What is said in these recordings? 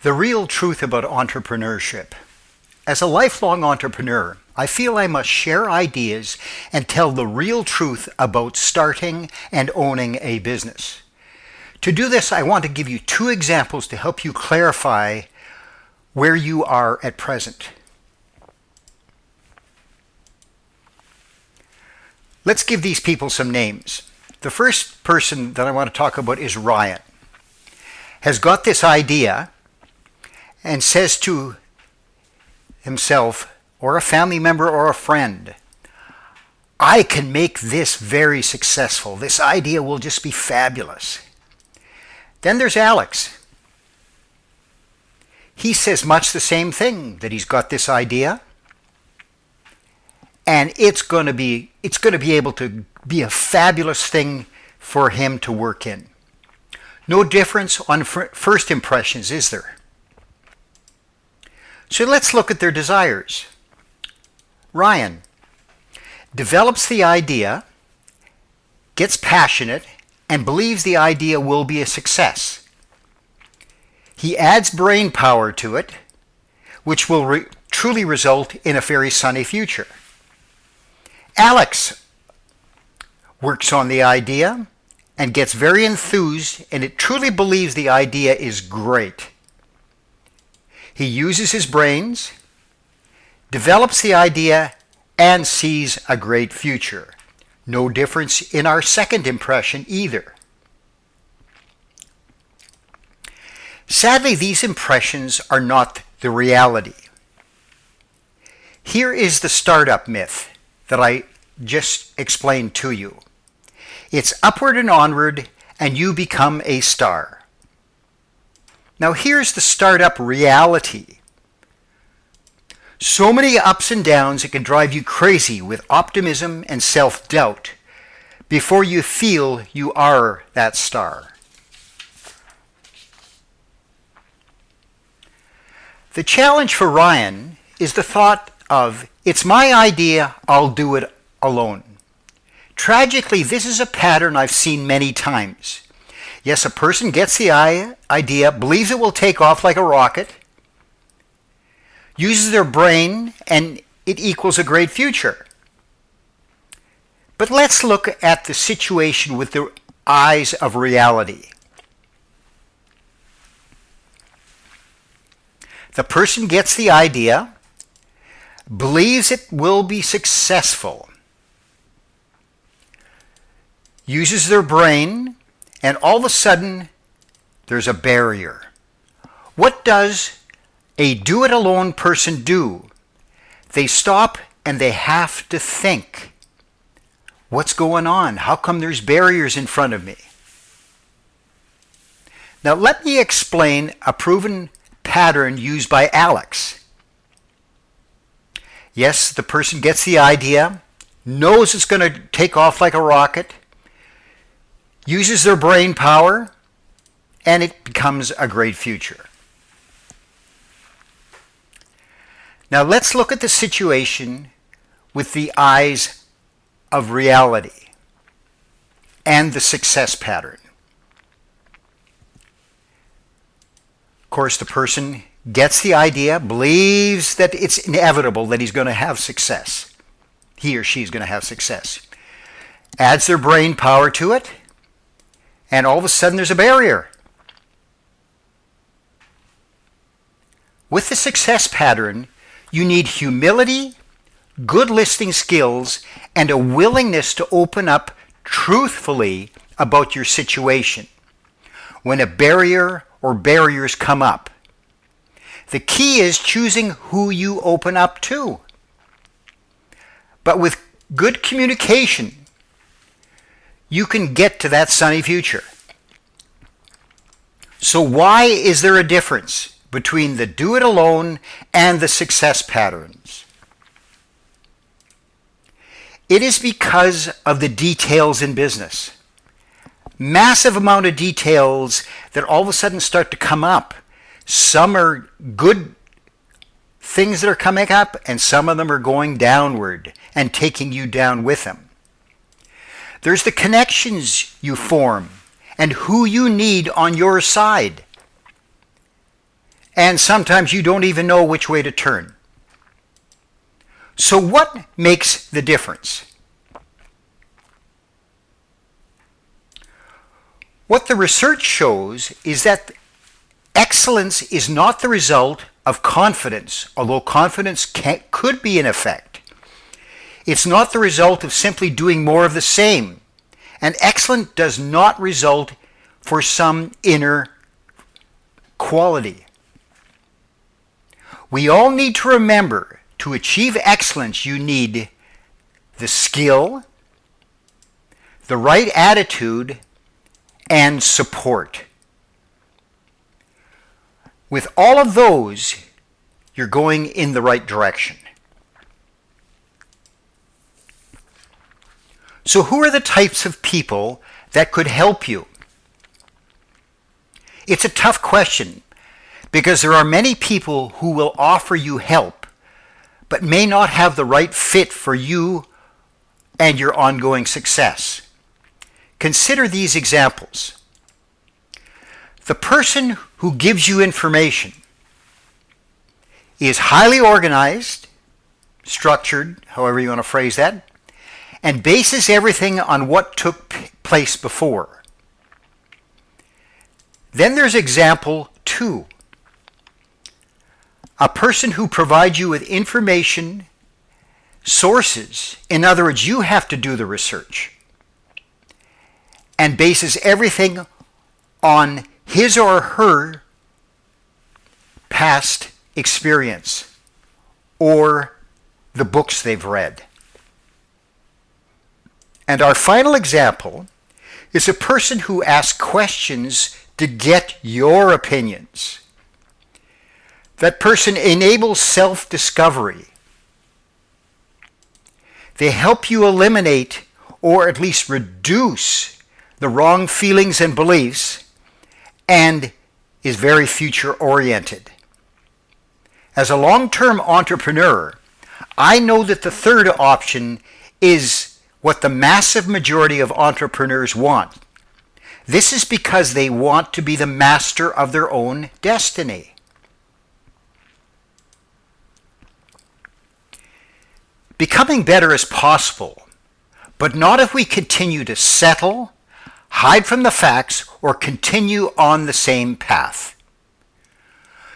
The real truth about entrepreneurship. As a lifelong entrepreneur, I feel I must share ideas and tell the real truth about starting and owning a business. To do this, I want to give you two examples to help you clarify where you are at present. Let's give these people some names. The first person that I want to talk about is Ryan. Has got this idea and says to himself or a family member or a friend, I can make this very successful. This idea will just be fabulous. Then there's Alex. He says much the same thing, that he's got this idea and it's going to be able to be a fabulous thing for him to work in. No difference on first impressions, is there? So let's look at their desires. Ryan develops the idea, gets passionate, and believes the idea will be a success. He adds brain power to it, which will truly result in a very sunny future. Alex works on the idea and gets very enthused, and it truly believes the idea is great. He uses his brains, develops the idea, and sees a great future. No difference in our second impression either. Sadly, these impressions are not the reality. Here is the startup myth that I just explained to you. It's upward and onward, and you become a star. Now here's the startup reality. So many ups and downs, it can drive you crazy with optimism and self-doubt before you feel you are that star. The challenge for Ryan is the thought of, it's my idea, I'll do it alone. Tragically, this is a pattern I've seen many times. Yes, a person gets the idea, believes it will take off like a rocket, uses their brain, and it equals a great future. But let's look at the situation with the eyes of reality. The person gets the idea, believes it will be successful, uses their brain, and all of a sudden, there's a barrier. What does a do-it-alone person do? They stop and they have to think. What's going on? How come there's barriers in front of me? Now let me explain a proven pattern used by Alex. Yes, the person gets the idea, knows it's going to take off like a rocket, uses their brain power, and it becomes a great future. Now let's look at the situation with the eyes of reality and the success pattern. Of course, the person gets the idea, believes that it's inevitable that he's going to have success. He or she is going to have success. Adds their brain power to it, and all of a sudden there's a barrier. With the success pattern, you need humility, good listening skills, and a willingness to open up truthfully about your situation when a barrier or barriers come up. The key is choosing who you open up to. But with good communication, you can get to that sunny future. So why is there a difference between the do-it-alone and the success patterns? It is because of the details in business. Massive amount of details that all of a sudden start to come up. Some are good things that are coming up, and some of them are going downward and taking you down with them. There's the connections you form and who you need on your side. and sometimes you don't even know which way to turn. So what makes the difference? What the research shows is that excellence is not the result of confidence, although confidence could be an effect. It's not the result of simply doing more of the same. And excellence does not result for some inner quality. We all need to remember, to achieve excellence, you need the skill, the right attitude, and support. With all of those, you're going in the right direction. So who are the types of people that could help you? It's a tough question because there are many people who will offer you help but may not have the right fit for you and your ongoing success. Consider these examples. The person who gives you information is highly organized, structured, however you want to phrase that, and bases everything on what took place before. Then there's example 2. A person who provides you with information, sources, in other words, you have to do the research, and bases everything on his or her past experience or the books they've read. And our final example is a person who asks questions to get your opinions. That person enables self-discovery. They help you eliminate or at least reduce the wrong feelings and beliefs and is very future-oriented. As a long-term entrepreneur, I know that the third option is what the massive majority of entrepreneurs want. This is because they want to be the master of their own destiny. Becoming better is possible, but not if we continue to settle, hide from the facts, or continue on the same path.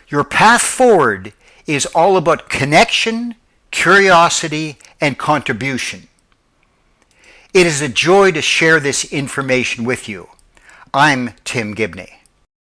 Your path forward is all about connection, curiosity, and contribution. It is a joy to share this information with you. I'm Tim Gibney.